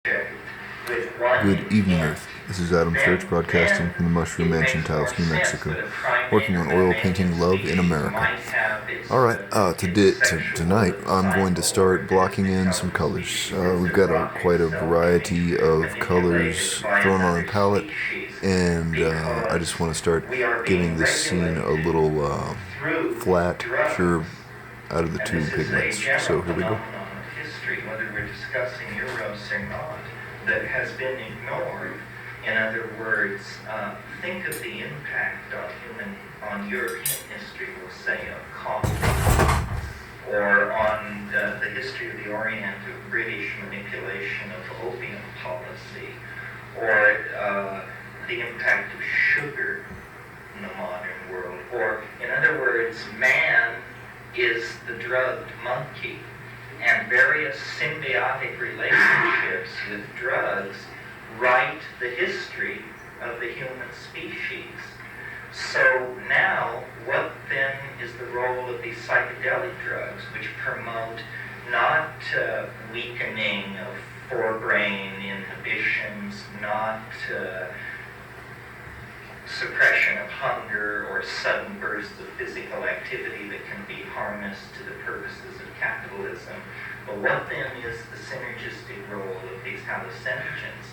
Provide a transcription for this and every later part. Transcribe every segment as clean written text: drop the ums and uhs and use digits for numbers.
Good evening, Earth. This is Adam Sturch broadcasting from the Mushroom Mansion, Taos, New Mexico, working on oil painting Love in America. Alright, tonight I'm going to start blocking in some colors. We've got quite a variety of colors thrown on a palette, and I just want to start giving this scene a little flat, pure, out of the tube pigments. So here we go. Whether we're discussing Eros or not, that has been ignored. In other words, think of the impact on European history, we'll say, of coffee, or on the history of the Orient of British manipulation of opium policy, or the impact of sugar in the modern world. Or, in other words, man is the drugged monkey, and various symbiotic relationships with drugs write the history of the human species. So now, what then is the role of these psychedelic drugs, which promote not weakening of forebrain inhibitions, not suppression of hunger or sudden bursts of physical activity that can be harnessed to the purposes of capitalism? But what then is the synergistic role of these hallucinogens?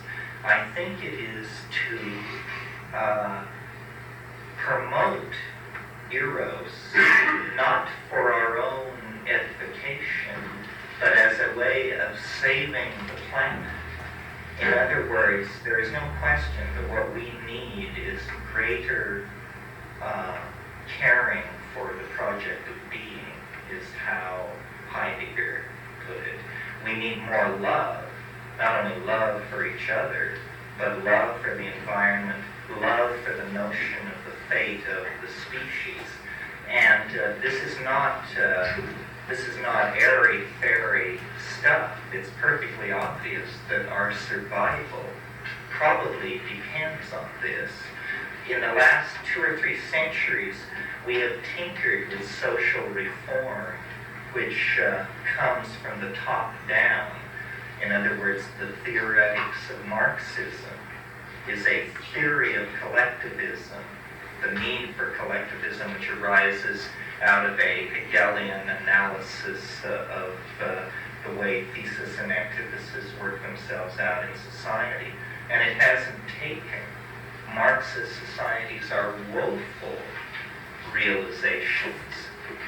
I think it is to promote Eros, not for our own edification, but as a way of saving the planet. In other words, there is no question that what we need is greater caring for the project of being, is how Heidegger put it. We need more love, not only love for each other, but love for the environment, love for the notion of the fate of the species. And this is not airy-fairy stuff. It's perfectly obvious that our survival probably depends on this. In the last 2 or 3 centuries, we have tinkered with social reform, which comes from the top down. In other words, the theoretics of Marxism is a theory of collectivism, the need for collectivism which arises out of a Hegelian analysis of the way thesis and antithesis work themselves out in society. And it hasn't taken. Marxist societies are woeful realizations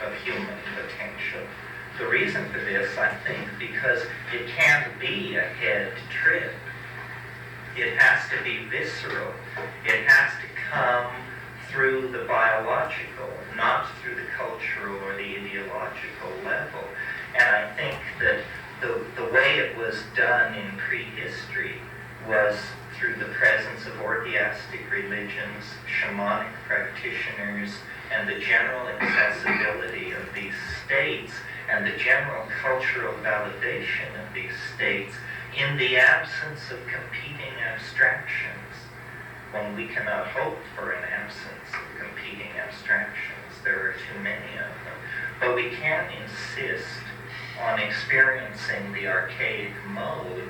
of human potential. The reason for this, I think, because it can't be a head trip. It has to be visceral. It has to come through the biological, not through the cultural or the ideological level. And I think that the way it was done in prehistory was through the presence of orgiastic religions, shamanic practitioners, and the general accessibility of these states, and the general cultural validation of these states in the absence of competing abstractions, when we cannot hope for an absence of competing abstractions. There are too many of them. But we can insist on experiencing the archaic mode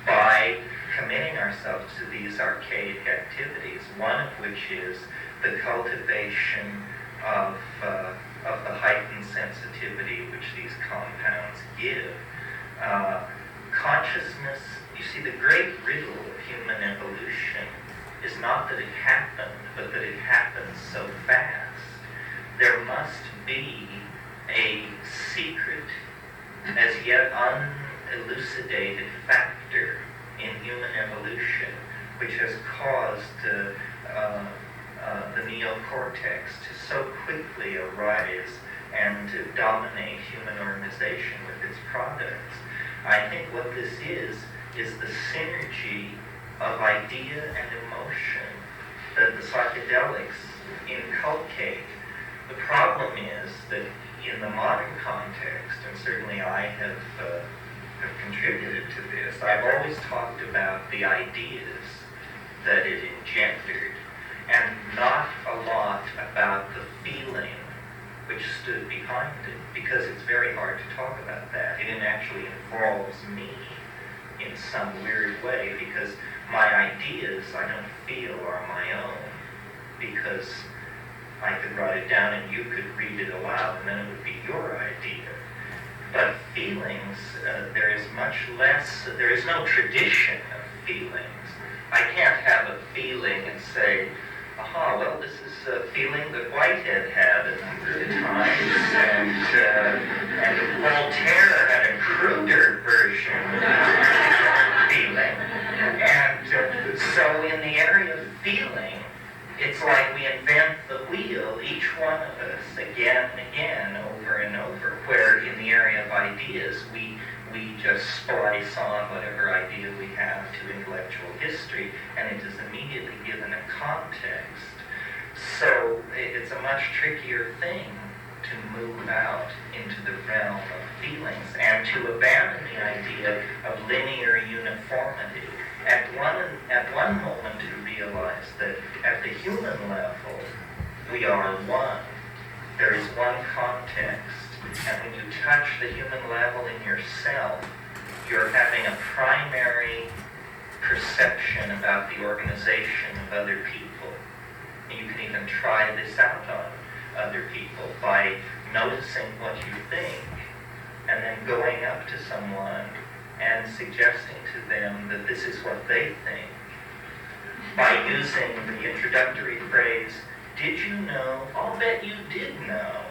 by committing ourselves to these archaic activities, one of which is the cultivation of the heightened sensitivity which these compounds give. Consciousness, you see, the great riddle of human evolution is not that it happened, but that it happened so fast. There must be a secret, as yet unelucidated factor in human evolution which has caused the neocortex to so quickly arise and to dominate human organization with its products. I think what this is the synergy of idea and emotion that the psychedelics inculcate. The problem is that in the modern context, and certainly I have contributed to this, I've always talked about the ideas that it engendered, and not a lot about the feeling which stood behind it, because it's very hard to talk about that. It actually involves me in some weird way, because my ideas I don't feel are my own, because I could write it down and you could read it aloud and then it would be your idea. But feelings, there is much less, there is no tradition of feelings. I can't have a feeling and say, aha, well, this is a feeling that Whitehead had a number of times, and Voltaire had a cruder version of that feeling. And so in the area of feeling, it's like we invent the wheel, each one of us, again and again, over and over, where in the area of ideas, we just splice on whatever idea we have to intellectual history, and it is immediately given a context. So it's a much trickier thing to move out into the realm of feelings and to abandon the idea of linear uniformity. At one moment to realize that at the human level, we are one. There is one context. And when you touch the human level in yourself, you're having a primary perception about the organization of other people. And you can even try this out on other people by noticing what you think and then going up to someone and suggesting to them that this is what they think. By using the introductory phrase, did you know? I'll bet you did know.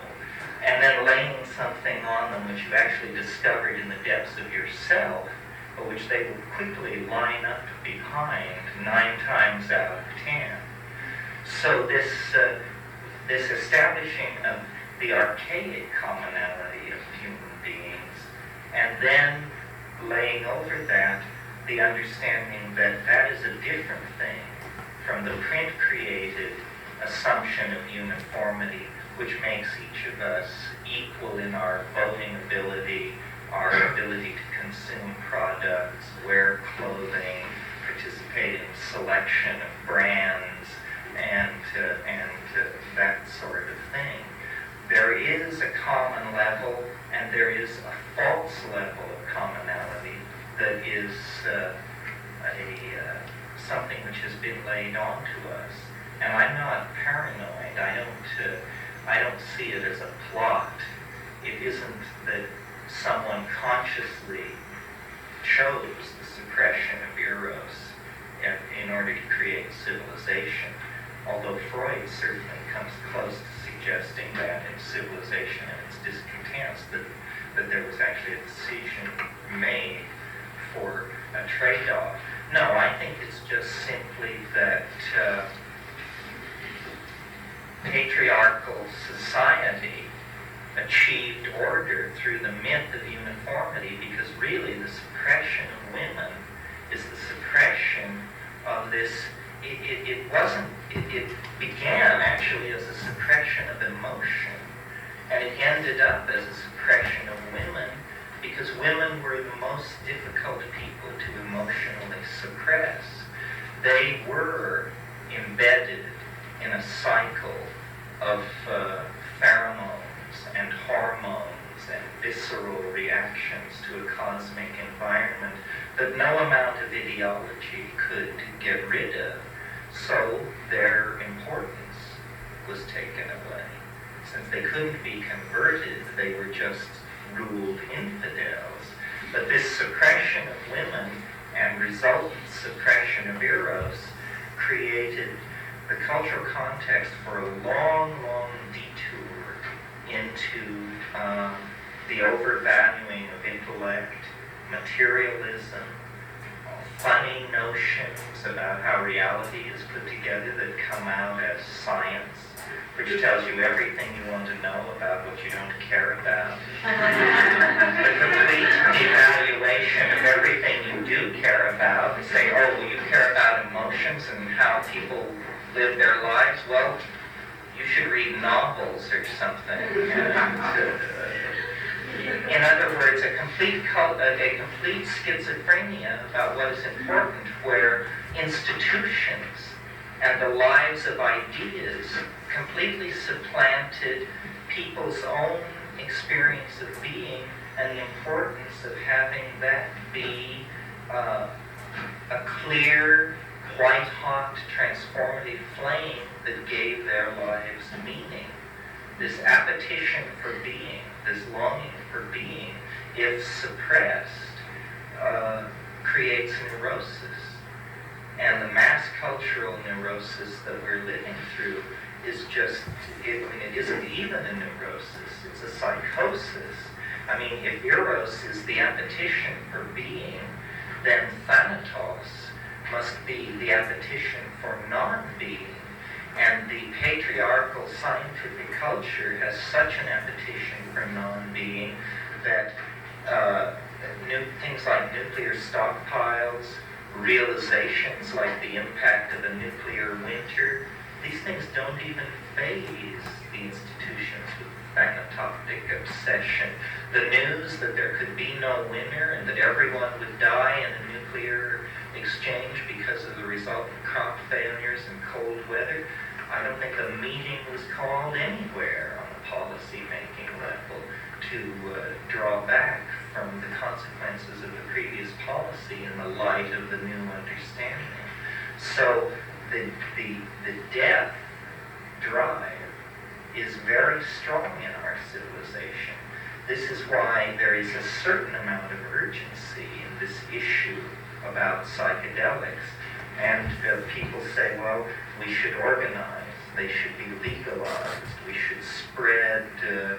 And then laying something on them which you've actually discovered in the depths of yourself, but which they will quickly line up behind 9 times out of 10. So this establishing of the archaic commonality of human beings, and then laying over that the understanding that that is a different thing from the print-created assumption of uniformity, which makes each of us equal in our voting ability, our ability to consume products, wear clothing, participate in selection of brands, and that sort of thing. There is a common level, and there is a false level of commonality that is something which has been laid on to us. And I'm not paranoid. I don't see it as a plot. It isn't that someone consciously chose the suppression of Eros in order to create civilization. Although Freud certainly comes close to suggesting that in Civilization and its Discontents, that there was actually a decision made for a trade-off. No, I think it's just simply that patriarchal society achieved order through the myth of uniformity, because really the suppression of women is the suppression of this. It began actually as a suppression of emotion, and it ended up as a suppression of women, because women were the most difficult people to emotionally suppress. They were embedded in a cycle of pheromones and hormones and visceral reactions to a cosmic environment that no amount of ideology could get rid of. So their importance was taken away. Since they couldn't be converted, they were just ruled infidels. But this suppression of women and resultant suppression of Eros created the cultural context for a long, long detour into the overvaluing of intellect, materialism, funny notions about how reality is put together that come out as science, which tells you everything you want to know about what you don't care about. The complete devaluation of everything you do care about. Say, oh, well, you care about emotions and how people live their lives. Well, you should read novels or something. In other words, a complete schizophrenia about what is important, where institutions and the lives of ideas completely supplanted people's own experience of being and the importance of having that be uh, a clear, white-hot, transformative flame that gave their lives meaning. This appetition for being, this longing for being, if suppressed, creates neurosis. And the mass cultural neurosis that we're living through is just, it isn't even a neurosis, it's a psychosis. I mean, if eros is the appetition for being, then thanatos must be the appetition for non-being. And the patriarchal scientific culture has such an appetition for non-being that things like nuclear stockpiles, realizations like the impact of a nuclear winter, these things don't even faze the institutions with thanatoptic obsession. The news that there could be no winter and that everyone would die in a nuclear exchange because of the resultant crop failures and cold weather, I don't think a meeting was called anywhere on the policy-making level to draw back from the consequences of the previous policy in the light of the new understanding. So the death drive is very strong in our civilization. This is why there is a certain amount of urgency in this issue about psychedelics. And people say, well, we should organize, they should be legalized, we should spread the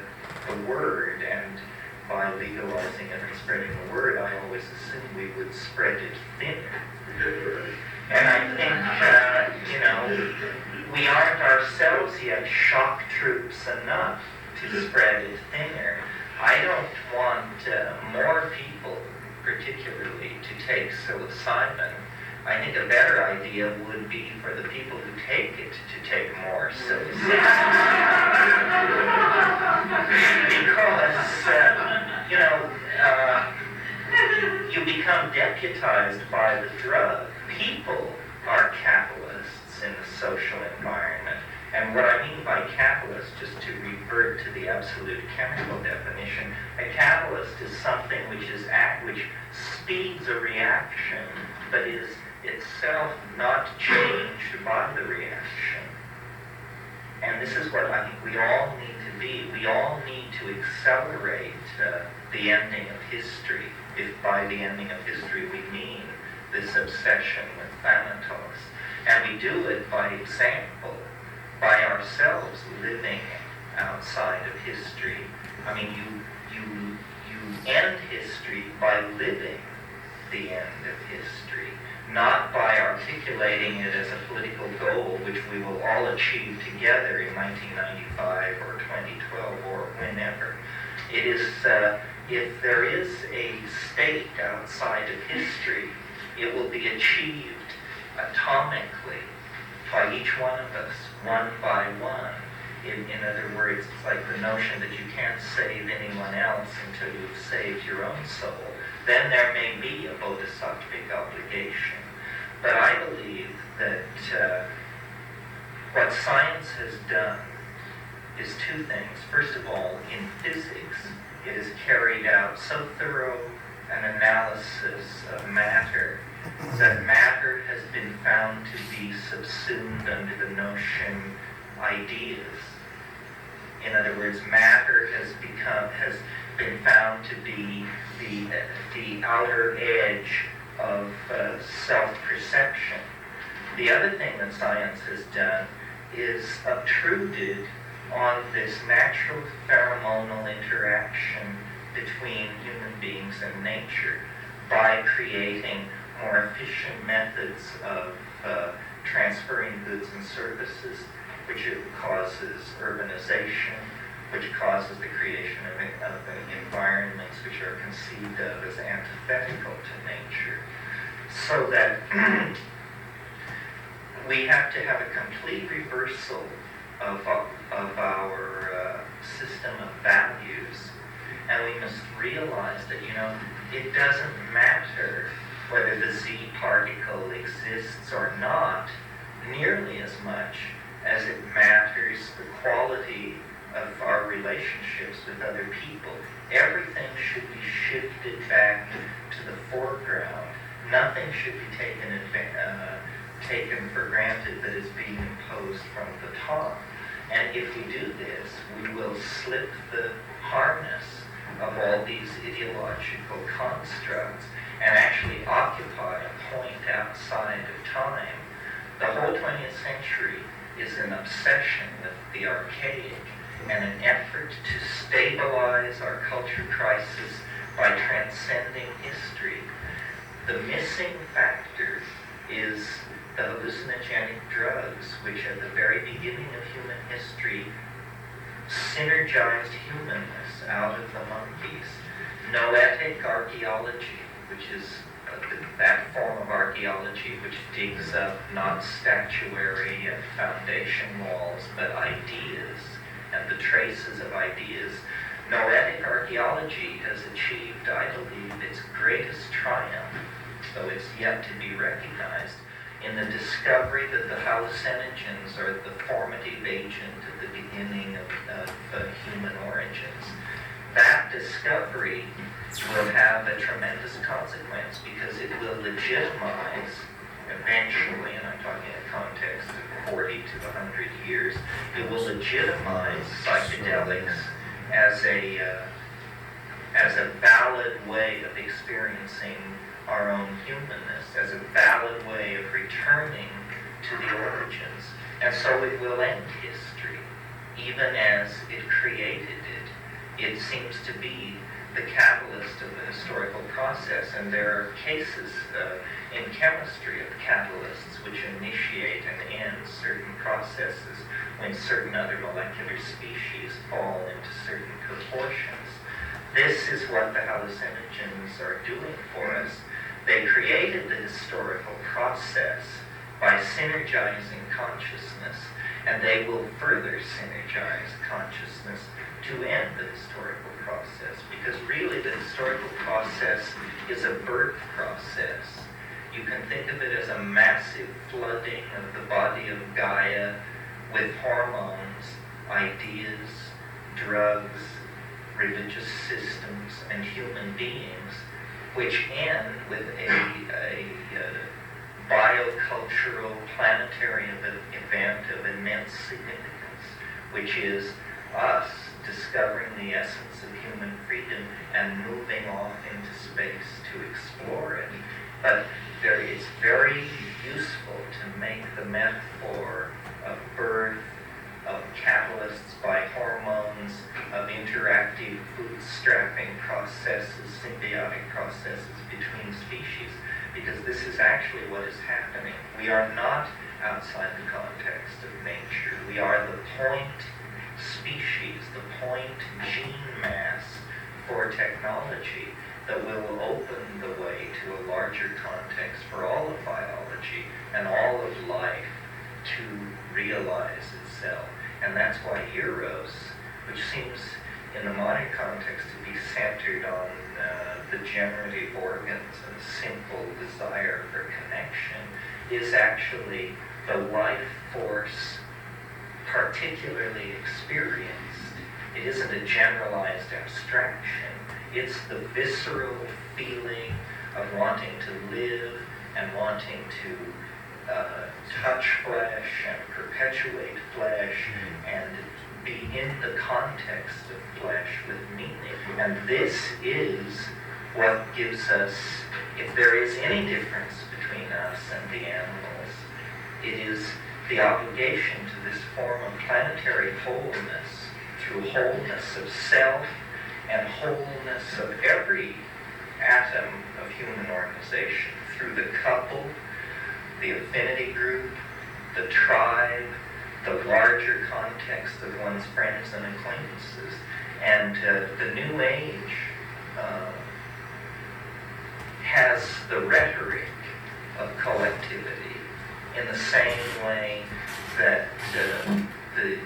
word, and by legalizing it and spreading the word, I always assume we would spread it thinner. And I think, we aren't ourselves yet shock troops enough to spread it thinner. I don't want more people, particularly, to take psilocybin. I think a better idea would be for the people who take it to take more psilocybin. Because, you become deputized by the drug. People are capitalists in the social environment. And what I mean by catalyst, just to revert to the absolute chemical definition, a catalyst is something which speeds a reaction, but is itself not changed by the reaction. And this is what I think we all need to be. We all need to accelerate the ending of history, if by the ending of history we mean this obsession with thanatos. And we do it by example, by ourselves living outside of history. I mean, you end history by living the end of history, not by articulating it as a political goal which we will all achieve together in 1995 or 2012 or whenever. It is, if there is a state outside of history, it will be achieved atomically by each one of us, one by one. In other words, it's like the notion that you can't save anyone else until you've saved your own soul. Then there may be a bodhisattvic obligation. But I believe that what science has done is two things. First of all, in physics, it has carried out so thorough an analysis of matter that matter has been found to be subsumed under the notion ideas. In other words, matter has been found to be the outer edge of self-perception. The other thing that science has done is obtruded on this natural pheromonal interaction between human beings and nature by creating more efficient methods of transferring goods and services, which causes urbanization, which causes the creation of environments which are conceived of as antithetical to nature. So that we have to have a complete reversal of our system of values. And we must realize that, it doesn't matter whether the Z particle exists or not nearly as much as it matters the quality of our relationships with other people. Everything should be shifted back to the foreground nothing should be taken for granted that is being imposed from the top. And if we do this, we will slip the harness of all these ideological constructs and actually occupy a point outside of time. The whole 20th century is an obsession with the archaic and an effort to stabilize our culture crisis by transcending history. The missing factor is the hallucinogenic drugs, which at the very beginning of human history synergized humanness out of the monkeys. Noetic archaeology, which is that form of archaeology which digs up not statuary and foundation walls, but ideas and the traces of ideas. Noetic archaeology has achieved, I believe, its greatest triumph, though it's yet to be recognized, in the discovery that the hallucinogens are the formative agent at the beginning of human origins. That discovery will have a tremendous consequence because it will legitimize, eventually, and I'm talking in the context of 40 to 100 years, it will legitimize psychedelics as a valid way of experiencing our own humanness, as a valid way of returning to the origins. And so it will end history, even as it created it. It seems to be the catalyst of the historical process, and there are cases in chemistry of catalysts which initiate and end certain processes when certain other molecular species fall into certain proportions. This is what the hallucinogens are doing for us. They created the historical process by synergizing consciousness, and they will further synergize consciousness to end the historical process, because really the historical process is a birth process. You can think of it as a massive flooding of the body of Gaia with hormones, ideas, drugs, religious systems, and human beings, which end with a biocultural planetary event of immense significance, which is us discovering the essence of human freedom and moving off into space to explore it. But it's very useful to make the metaphor of birth, of catalysts by hormones, of interactive bootstrapping processes, symbiotic processes between species, because this is actually what is happening. We are not outside the context of nature. We are the point species, the point gene mass for technology that will open the way to a larger context for all of biology and all of life to realize itself. And that's why Eros, which seems in the modern context to be centered on the generative organs and simple desire for connection, is actually the life force particularly experienced. It isn't a generalized abstraction. It's the visceral feeling of wanting to live and wanting to touch flesh and perpetuate flesh and be in the context of flesh with meaning. And this is what gives us, if there is any difference between us and the animals, it is the obligation to this form of planetary wholeness, through wholeness of self and wholeness of every atom of human organization, through the couple, the affinity group, the tribe, the larger context of one's friends and acquaintances. And the New Age has the rhetoric of collectivity in the same way that the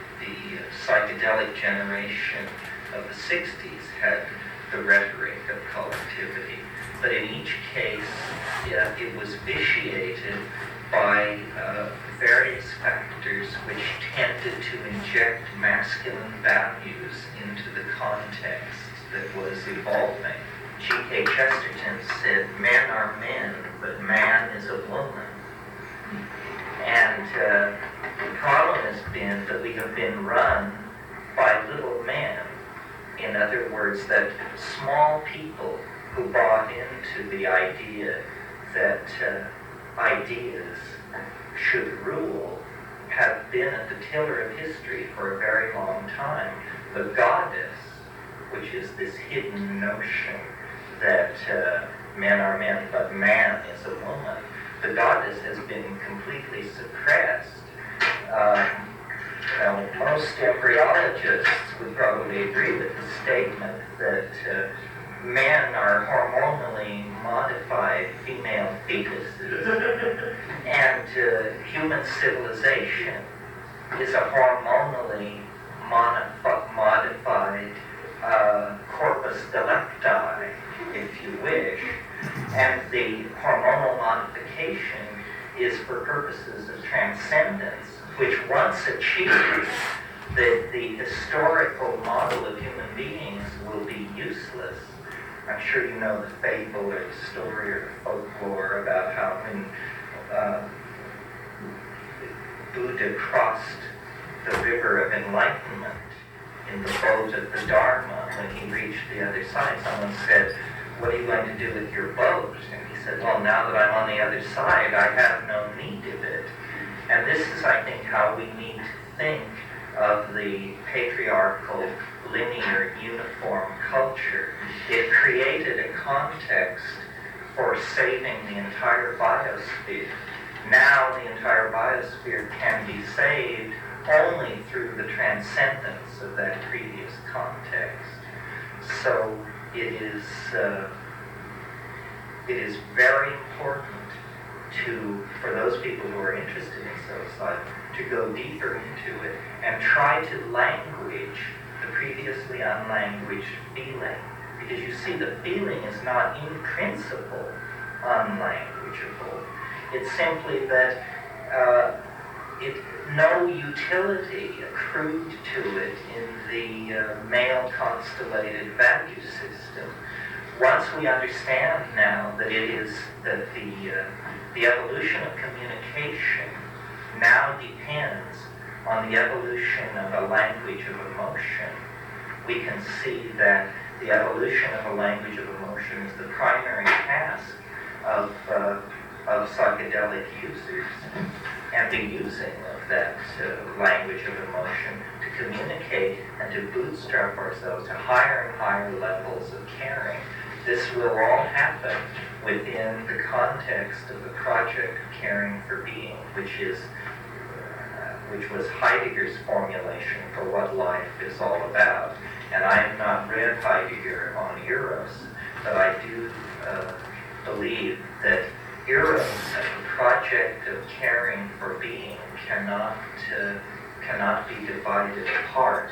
psychedelic generation of the 60s had the rhetoric of collectivity. But in each case, it was vitiated by various factors which tended to inject masculine values into the context that was evolving. G.K. Chesterton said, "Men are men, but man is a woman." And the problem has been that we have been run by little men. In other words, that small people who bought into the idea that ideas should rule have been at the tiller of history for a very long time. The goddess, which is this hidden notion that men are men, but man is a woman, the goddess has been completely suppressed. Most embryologists would probably agree with the statement that men are hormonally modified female fetuses, and human civilization is a hormonally modified corpus delicti, if you wish, and the hormonal modification is for purposes of transcendence, which once achieved, the historical model of human beings will be useless. I'm sure you know the fable or the story or the folklore about how when Buddha crossed the river of enlightenment in the boat of the Dharma, when he reached the other side, someone said, "What are you going to do with your boat?" And he said, "Well, now that I'm on the other side, I have no need of it." And this is, I think, how we need to think of the patriarchal, linear, uniform culture. It created a context for saving the entire biosphere. Now the entire biosphere can be saved only through the transcendence of that previous context. So it is very important for those people who are interested in psilocybin to go deeper into it and try to language the previously unlanguaged feeling. Because you see, the feeling is not in principle unlanguageable. It's simply that no utility accrued to it in the male constellated value system. Once we understand now that it is that the evolution of communication now depends on the evolution of a language of emotion, we can see that the evolution of a language of emotion is the primary task of psychedelic users, and the using of that language of emotion to communicate and to bootstrap ourselves to higher and higher levels of caring. This will all happen within the context of the project of caring for being, which was Heidegger's formulation for what life is all about. And I have not read Heidegger on Eros, but I do believe that Eros and the project of caring for being cannot be divided apart.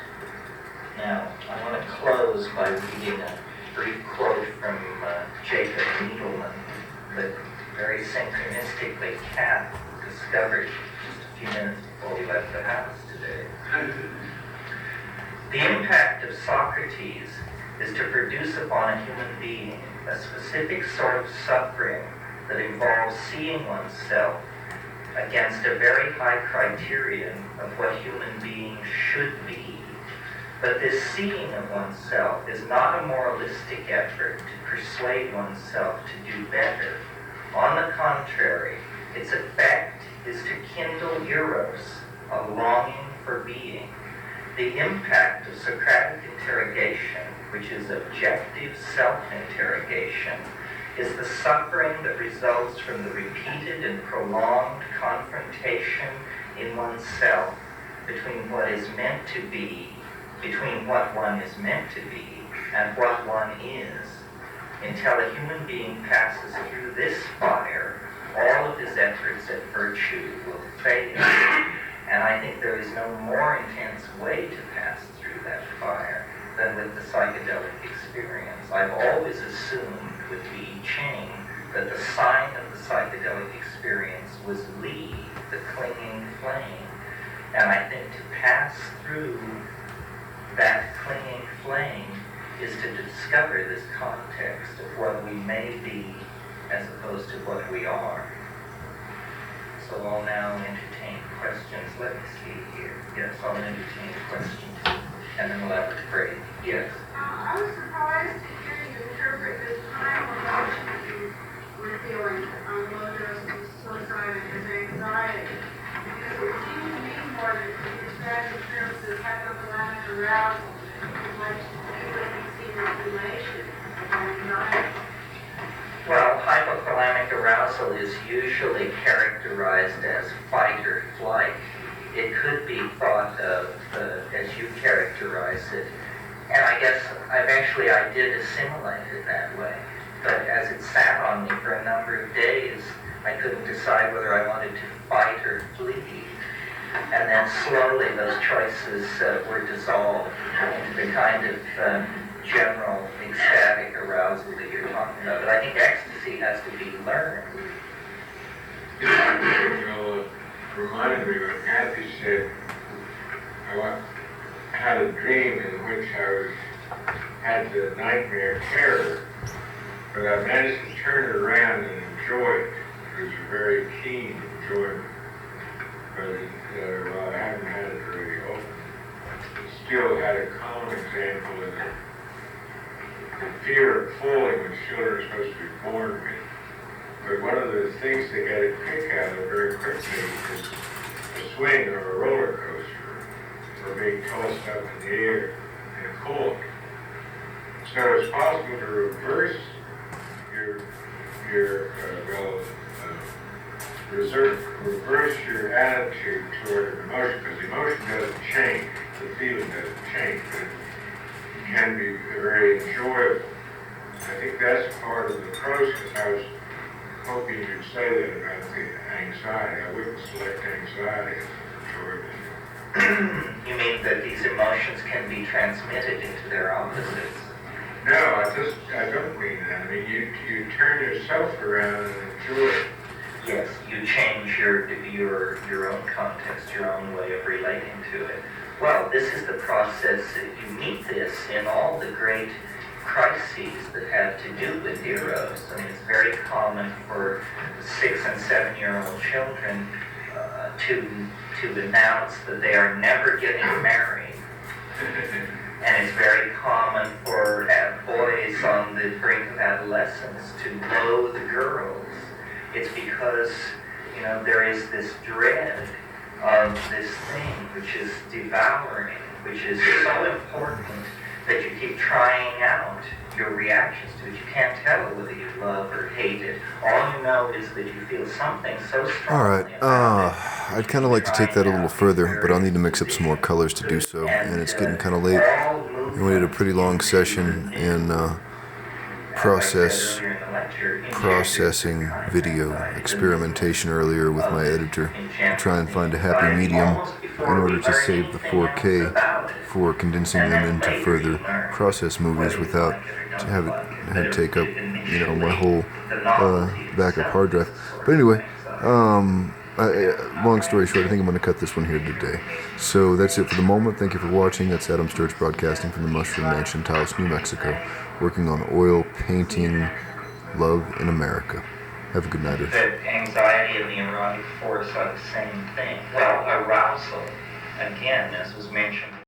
Now, I want to close by reading a brief quote from Jacob Needleman that very synchronistically Kat discovered just a few minutes before we left the house today. The impact of Socrates is to produce upon a human being a specific sort of suffering that involves seeing oneself against a very high criterion of what human beings should be. But this seeing of oneself is not a moralistic effort to persuade oneself to do better. On the contrary, its effect is to kindle eros, a longing for being. The impact of Socratic interrogation, which is objective self-interrogation, is the suffering that results from the repeated and prolonged confrontation in oneself between what is meant to be, between what one is meant to be and what one is. Until a human being passes through this fire, all of his efforts at virtue will fail. And I think there is no more intense way to pass through that fire than with the psychedelic experience. I've always assumed with the I Ching that the sign of the psychedelic experience was Li, the clinging flame. And I think to pass through that clinging flame is to discover this context of what we may be as opposed to what we are. So I'll now entertain questions. Let me see here. Yes, I'll entertain questions. And then we'll have to pray. Yes. I was surprised to hear you interpret this time emotion that you were feeling on low doses of psilocybin as anxiety. Because it seems to me more that you described in terms of hypothalamic arousal, like you would be seen as elation of anxiety. Well, hypothalamic arousal is usually characterized as fight or flight. It could be thought of as you characterize it. And I guess I did assimilate it that way. But as it sat on me for a number of days, I couldn't decide whether I wanted to fight or flee. And then slowly those choices were dissolved into the kind of general ecstatic arousal that you're talking about. But I think ecstasy has to be learned. Well, it reminded me what Kathy said. I had a dream in which had the nightmare terror, but I managed to turn it around and enjoy it. It was a very keen enjoyment, but I haven't had it very often. It still had a common example in it. The fear of falling when children are supposed to be born with. But one of the things they get a kick out of very quickly is a swing or a roller coaster, or being tossed up in the air and caught. So it's possible to reverse reverse your attitude toward an emotion, because the emotion doesn't change, the feeling doesn't change, but it can be very enjoyable. I think that's part of the process. I was hoping you'd say that about the anxiety. I wouldn't select anxiety as enjoyable. You mean that these emotions can be transmitted into their opposites? No, I don't mean that. I mean, you turn yourself around and enjoy it. Yes, you change your own context, your own way of relating to it. Well, this is the process. You meet this in all the great crises that have to do with eros. I mean, it's very common for 6- and 7-year-old children to announce that they are never getting married. And it's very common for boys on the brink of adolescence to loathe girls. It's because, there is this dread of this thing which is devouring, which is so important that you keep trying out your reactions to it. You can't tell whether you love or hate it. All you know is that you feel something so strongly about it. I'd kind of like to take that a little further, but I'll need to mix up some more colors to do so, and it's getting kind of late. And we did a pretty long session in processing video experimentation earlier with my editor to try and find a happy medium in order to save the 4K for condensing them into further process movies without to have it take up my whole backup hard drive. But anyway, long story short, I think I'm going to cut this one here today. So that's it for the moment. Thank you for watching. That's Adam Sturch broadcasting from the Mushroom Mansion, Taos, New Mexico, working on oil painting love in America. Have a good night. That anxiety and the erotic force are the same thing. Well, arousal, again, as was mentioned